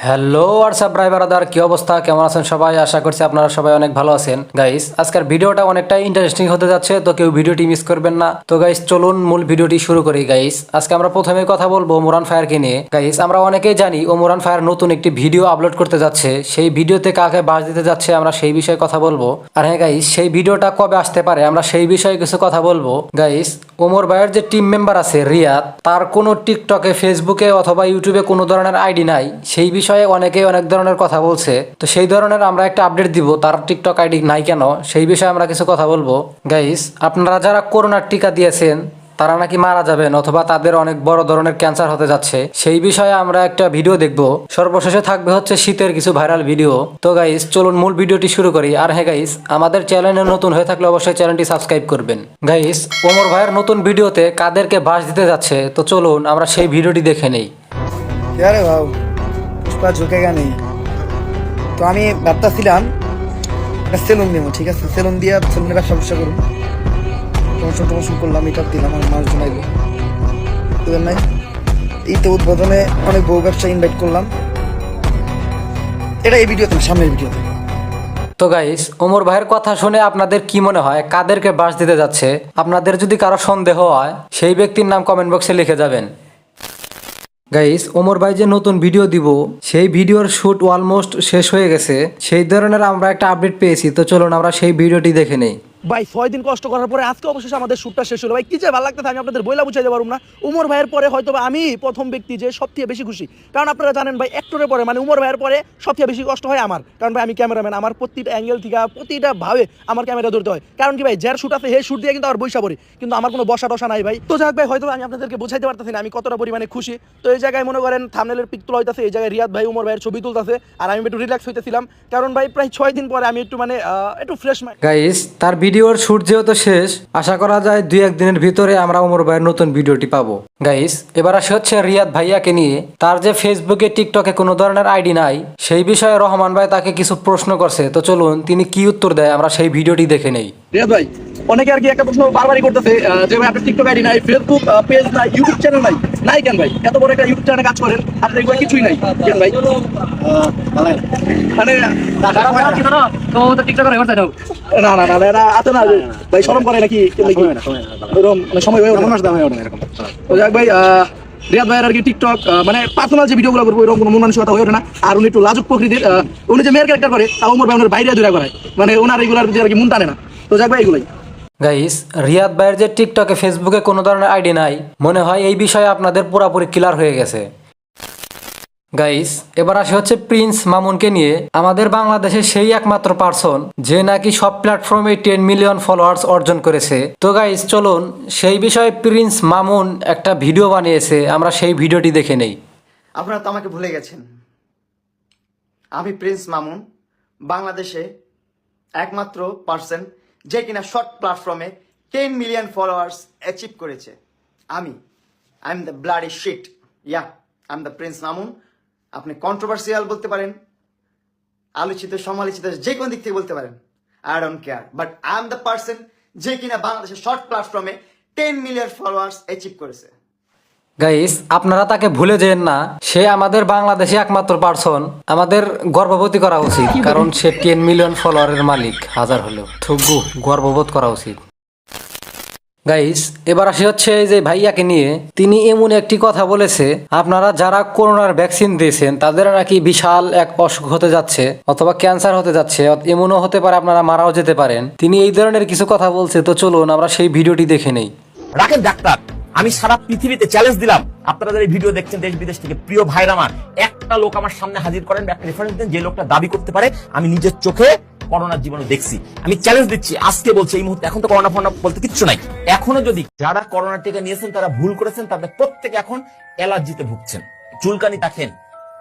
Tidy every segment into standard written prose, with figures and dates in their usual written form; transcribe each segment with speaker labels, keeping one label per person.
Speaker 1: Hello WhatsApp ভাই brother, কি অবস্থা, কেমন আছেন সবাই? আশা করছি আপনারা সবাই অনেক ভালো আছেন। গাইস, আজকের ভিডিওটা অনেকটাই ইন্টারেস্টিং হতে যাচ্ছে, তো কেউ ভিডিওটি মিস করবেন না। তো গাইস, চলুন মূল ভিডিওটি শুরু করি। গাইস, আজকে আমরা প্রথমে কথা বলবো ওমরান ফায়ারকে নিয়ে। গাইস, আমরা অনেকেই জানি ওমরান ফায়ার নতুন একটি ভিডিও আপলোড করতে যাচ্ছে। সেই ভিডিওতে কাকে বাস দিতে যাচ্ছে আমরা সেই বিষয়ে কথা বলবো। আর হ্যাঁ গাইস, সেই ভিডিওটা কবে আসতে পারে আমরা সেই বিষয়ে কিছু কথা বলবো। গাইস, ওমর ভাইয়ের যে টিম মেম্বার আছে রিয়াদ, তার কোনো টিকটকে, ফেসবুকে অথবা ইউটিউবে কোনো ধরনের আইডি নাই। সেই বিষয়ে অনেকেই অনেক ধরনের কথা বলছে, তো সেই ধরনের আমরা একটা আপডেট দিব। তার টিকটক আইডি নাই কেন সেই বিষয়ে আমরা কিছু কথা বলবো। গাইস, আপনারা যারা করোনার টিকা দিয়েছেন তারা নাকি মারা যাবেন অথবা তাদের অনেক বড় ধরনের ক্যান্সার হতে যাচ্ছে, সেই বিষয়ে আমরা একটা ভিডিও দেখব। সর্বশেষে থাকবে হচ্ছে শীতের কিছু ভাইরাল ভিডিও। তো গাইস, চলুন মূল ভিডিওটি শুরু করি। আর হ্যাঁ গাইস, আমাদের চ্যানেলে নতুন হয়ে থাকলে অবশ্যই চ্যানেলটি সাবস্ক্রাইব করবেন। গাইস, ওমর ভাইয়ের নতুন ভিডিওতে কাদেরকে বাস দিতে যাচ্ছে, তো চলুন আমরা সেই ভিডিওটি দেখে নেই।
Speaker 2: আরে ভাও পুষ্পা ঝুঁকেগা নেই। তো আমি ভাবতেছিলাম একটা সেলুন নেবো, ঠিক আছে? সেলুন দিয়ে সেলুনের ব্যবসা করুন। প্রমোশন করলাম, এটা দিলাম, আমার মানুষজন আইলো বুঝলেন নাই। এই তো উদ্বোধনে অনেক বউ ব্যবসা ইনভাইট করলাম। এটা এই ভিডিওতে না, সামনের ভিডিওতে।
Speaker 1: তো গাইস, ওমর ভাইয়ের কথা শুনে আপনাদের কি মনে হয় কাদেরকে বাস দিতে যাচ্ছে? আপনাদের যদি কারো সন্দেহ হয় সেই ব্যক্তির নাম কমেন্ট বক্সে লিখে যাবেন। গাইস, ওমর ভাই যে নতুন ভিডিও দিব সেই ভিডিওর শুট অলমোস্ট শেষ হয়ে গেছে, সেই ধরনের আমরা একটা আপডেট পেয়েছি। তো চলুন আমরা সেই ভিডিওটি দেখে নেই।
Speaker 3: ভাই 6 দিন কষ্ট করার পরে আজকে অবশেষে আমাদের শুটটা শেষ হলো। ভাই কি যে ভালো লাগতেছে আমি আপনাদের বইলা বুঝাইতে পারবো না। উমর ভাইয়ের পরে হয়তো আমি প্রথম ব্যক্তি যে সবথেকে বেশি খুশি, কারণ আপনারা জানেন ভাই অ্যাক্টরের পরে মানে উমর ভাইয়ের পরে সবথেকে বেশি কষ্ট হয় আমার, কারণ ভাই আমি ক্যামেরাম্যান, আমার প্রতিটা অ্যাঙ্গেল থেকে প্রতিটা ভাবে আমার ক্যামেরা ধরতে হয়। কারণ কি ভাই, যার শুট আছে হে শুট দিয়ে কিন্তু আমার বৈশা পড়ি, কিন্তু আমার কোনো বসা টসা নাই ভাই। তো যাক ভাই, হয়তো আমি আপনাদেরকে বুঝাইতে পারতেছি না আমি কতটা পরিমাণে খুশি। তো এই জায়গায় মনে করেন থাম্বনেলের পিক তোলা হইতাছে, এই জায়গায় রিয়াদ ভাই উমর ভাইয়ের ছবি তুলতেছে, আর আমি একটু রিল্যাক্স হইতেছিলাম, কারণ ভাই প্রায় 6 দিন পরে আমি একটু একটু ফ্রেশ মাইন্ড।
Speaker 1: গাইস, তার ভিডিওর শুট যেহেতু শেষ, আশা করা যায় 2-1 দিনের ভিতরে আমরা ওমর ভাইয়ের নতুন ভিডিওটি পাবো। গাইস, এবার আসে হচ্ছে রিয়াদ ভাইয়াকে নিয়ে। তার যে ফেসবুকে, টিকটকে কোনো ধরনের আইডি নাই, সেই বিষয়ে রহমান ভাই তাকে কিছু প্রশ্ন করছে। তো চলুন তিনি কি উত্তর দেয় আমরা সেই ভিডিওটি দেখে নেই।
Speaker 3: রিয়াদ ভাই, অনেকে আর কি একটা প্রশ্ন বারবারই করতেছে যে ভাই আপনার টিকটক আইডি নাই, ফেসবুক পেজ নাই, ইউটিউব চ্যানেল নাই। নাই কেন ভাই? এত বড় একটা ইউটিউব চ্যানেলে কাজ করেন, আপনার এগুলো কিছুই নাই কেন ভাই? মানে না না না না আছে না ভাই, শরম করে নাকি? এরকম মানে সময় হয়ে ওঠে না এরকম। তো যাক ভাই, রিয়াদ ভাইয়ের আর কি টিকটক মানে পার্সোনাল যে ভিডিওগুলো করবো এরকম কোনো মন মানসিকতা হয়ে ওঠে না। আর উনি একটু লাজুক প্রকৃতির, উনি যে মেয়ের ক্যারেক্টার করে তাও উমর ভাই ওনার বাইরে দূরে করায়, মানে ওনার এগুলার আর কি মন টানে না। তো যাক ভাই, এগুলাই।
Speaker 1: গাইস, রিয়াদ ভাইয়ের যে টিকটকে, ফেসবুকে কোনো ধরনের আইডি নাই, মনে হয় এই বিষয়ে আপনাদের পুরোপুরি ক্লিয়ার হয়ে গেছে। গাইস, এবার আসে হচ্ছে প্রিন্স মামুনকে নিয়ে। আমাদের বাংলাদেশের সেই একমাত্র পার্সন যে নাকি সব প্ল্যাটফর্মে 10 মিলিয়ন ফলোয়ার্স অর্জন করেছে। তো গাইস, চলুন সেই বিষয়ে প্রিন্স মামুন একটা ভিডিও বানিয়েছে, আমরা সেই ভিডিওটি দেখে নেই।
Speaker 4: আপনারা তো আমাকে ভুলে গেছেন। আমি প্রিন্স মামুন, বাংলাদেশে একমাত্র পার্সন যে কিনা শর্ট প্ল্যাটফর্মে 10 মিলিয়ন ফলোয়ার্স অ্যাচিভ করেছে। I am the bloody shit, I am the prince Mamun. আপনি কন্ট্রোভার্সিয়াল বলতে পারেন, আলোচিত সমালোচিত যে কোনো দিক থেকে বলতে পারেন, I don't care, but I am the person যে কিনা বাংলাদেশের শর্ট প্ল্যাটফর্মে 10 মিলিয়ন ফলোয়ার্স অ্যাচিভ করেছে।
Speaker 1: গাইস, আপনারা তাকে ভুলে যেন না, সে আমাদের বাংলাদেশে একমাত্র পার্সন। আমাদের গর্ববোধ করা উচিত, কারণ সে 10 মিলিয়ন ফলোয়ারের মালিক। হাজার হলেও ঠুকু গর্ববোধ করা উচিত। গাইস, এবার আসি হচ্ছে এই যে ভাইয়াকে নিয়ে। তিনি এমন একটি কথা বলেছে, আপনারা যারা করোনার ভ্যাকসিন দিয়েছেন তাদের নাকি বিশাল এক অসুখ হতে যাচ্ছে অথবা ক্যান্সার হতে যাচ্ছে, এমনও হতে পারে আপনারা মারাও যেতে পারেন। তিনি এই ধরনের কিছু কথা বলছে। তো চলুন আমরা সেই ভিডিওটি দেখে নেই।
Speaker 5: রাখেন ডাক্তার, আমি সারা পৃথিবীতে চ্যালেঞ্জ দিলাম, আপনারা যারা এই ভিডিও দেখছেন দেশ বিদেশ থেকে, প্রিয় ভাইরা আমার, একটা লোক আমার সামনে হাজির করেন, একটা রেফারেন্স দেন যে লোকটা দাবি করতে পারে আমি নিজের চোখে করোনার জীবনে দেখছি। আমি চ্যালেঞ্জ দিচ্ছি আজকে, বলছি এই মুহূর্তে, এখন তো করোনা ফোনা বলতে কিচ্ছু নাই। এখনো যদি যারা করোনা টিকা নিয়েছেন তারা ভুল করেছেন, তাদের প্রত্যেকে এখন অ্যালার্জিতে ভুগছেন। চুলকানি দেখেন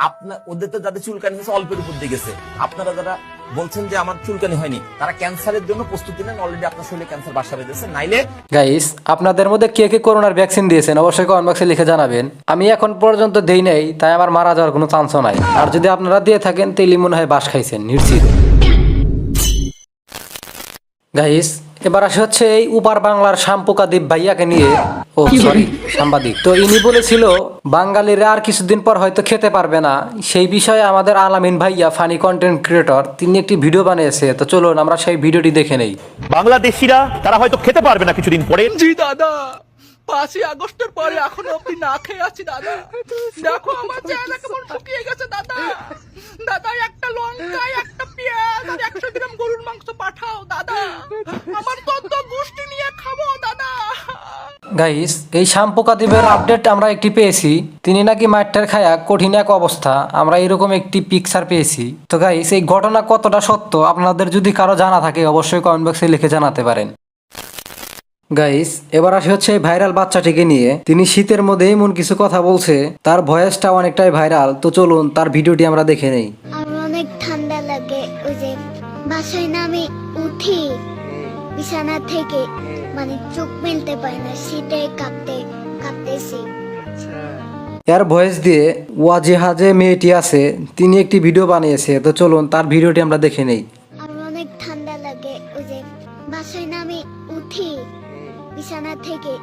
Speaker 5: আপনার, ওদের তো যাদের চুলকানি হয়েছে অল্পের উপর দিয়ে গেছে। আপনারা যারা বলছেন যে আমার চুলকানি হয়নি, তারা ক্যান্সারের জন্য প্রস্তুতি নেন, অলরেডি আপনার শরীরে ক্যান্সার বাসা বেঁধেছে। নাইলে
Speaker 1: গাইস, আপনাদের মধ্যে কে কে করোনার ভ্যাকসিন দিয়েছেন অবশ্যই কমেন্ট বক্সে লিখে জানাবেন। আমি এখন পর্যন্ত দেই নাই, তাই আমার মারা যাওয়ার কোনো চান্সও নাই। আর যদি আপনারা দিয়ে থাকেন তাহলে মনে হয় বাস খাইছেন নিশ্চিত। গাইস, এবার আসে হচ্ছে এই উপার বাংলার শাম্পুকাদীপ ভাইয়াকে নিয়ে। ও সরি, সাংবাদিক। তো ইনি বলেছিল বাঙালিরা আর কিছুদিন পর হয়তো খেতে পারবে না। সেই বিষয়ে আমাদের আলামিন ভাইয়া, ফানি কন্টেন্ট ক্রিয়েটর, তিনি একটি ভিডিও বানিয়েছে। তো চলুন আমরা সেই ভিডিওটি দেখে নেই।
Speaker 5: বাংলাদেশিরা তারা হয়তো খেতে পারবে না কিছুদিন পরে।
Speaker 3: জি দাদা, 5ই আগস্টের পরে এখনো অব্দি না খেয়ে আছি দাদা। দেখো আমার চেহারা কেমন শুকিয়ে গেছে দাদা। দাদা একটা লঙ্কা, একটা পেঁয়াজ আর 100 গ্রাম গরুর মাংস পাঠাও দাদা, আমার তত গোষ্ঠী নিয়ে খাবো দাদা।
Speaker 1: গাইস, এই শাম্পুকাদীপের আপডেট আমরা একটি পেয়েছি। তিনি নাকি মাঠটার খায়া কঠিন এক অবস্থা, আমরা এরকম একটি পিকচার পেয়েছি। তো গাইস, এই ঘটনা কতটা সত্য আপনাদের যদি কারো জানা থাকে অবশ্যই কমেন্ট বক্সে লিখে জানাতে পারেন। গাইস, এবার আসে হচ্ছে ভাইরাল বাচ্চাটিকে নিয়ে। তিনি শীতের মধ্যে এমন কিছু কথা বলছে, তার ভয়েসটা অনেকটাই ভাইরাল। তো চলুন তার ভিডিওটি আমরা দেখে নেই।
Speaker 6: আমার অনেক ঠান্ডা লাগে, ওই যে বাসায় না আমি উঠি বিছানা থেকে, মানে চোখ মেলতে পারি না, শীতে কাঁপতেছি।
Speaker 1: এর ভয়েস দিয়ে ওয়াজেহা যে মেয়েটি আছে তিনি একটি ভিডিও বানিয়েছে। তো চলুন তার ভিডিওটি আমরা দেখে নেই।
Speaker 6: আমার অনেক ঠান্ডা লাগে, ওই যে বাসায় না আমি উঠি বিছানা থেকে,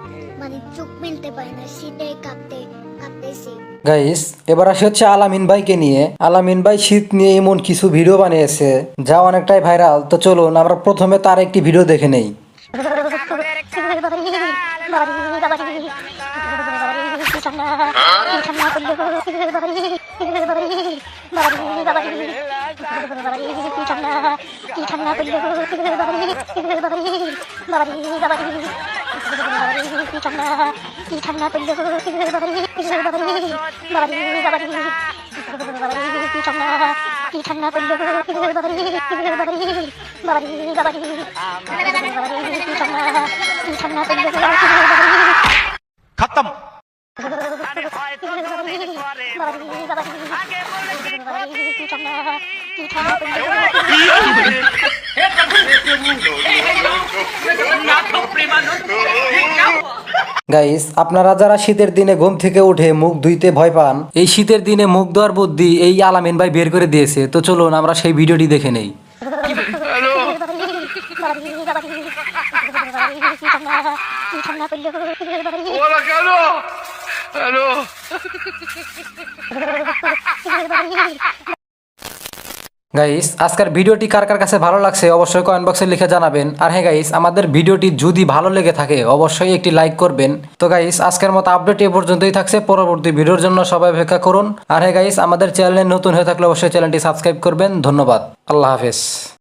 Speaker 6: মানে চোখ মেলতে পারি না, শীতে কাঁপতেছি।
Speaker 1: গাইস, এবার আসে হচ্ছে আলামিন ভাইকে নিয়ে। আলামিন ভাই শীত নিয়ে এমন কিছু ভিডিও বানিয়েছে যা অনেকটাই ভাইরাল। তো চলুন আমরা প্রথমে তার একটি ভিডিও দেখে নেই।
Speaker 5: খতম।
Speaker 1: গাইস, আপনারা যারা শীতের দিনে ঘুম থেকে উঠে মুখ ধুইতে ভয় পান, এই শীতের দিনে মুখ ধোয়ার বুদ্ধি এই আলামিন ভাই বের করে দিয়েছে। তো চলুন আমরা সেই ভিডিওটি দেখে নেই। গাইস, আজকের ভিডিওটি কার কার কাছে ভালো লাগছে অবশ্যই কমেন্ট বক্সে লিখে জানাবেন। আর হ্যাঁ গাইস, আমাদের ভিডিওটি যদি ভালো লেগে থাকে অবশ্যই একটি লাইক করবেন। তো গাইস, আজকের মতো আপডেট এ পর্যন্তই থাকছে। পরবর্তী ভিডিওর জন্য সবাই অপেক্ষা করুন। আর হ্যাঁ গাইস, আমাদের চ্যানেলে নতুন হয়ে থাকলে অবশ্যই চ্যানেলটি সাবস্ক্রাইব করবেন। ধন্যবাদ, আল্লাহ হাফেজ।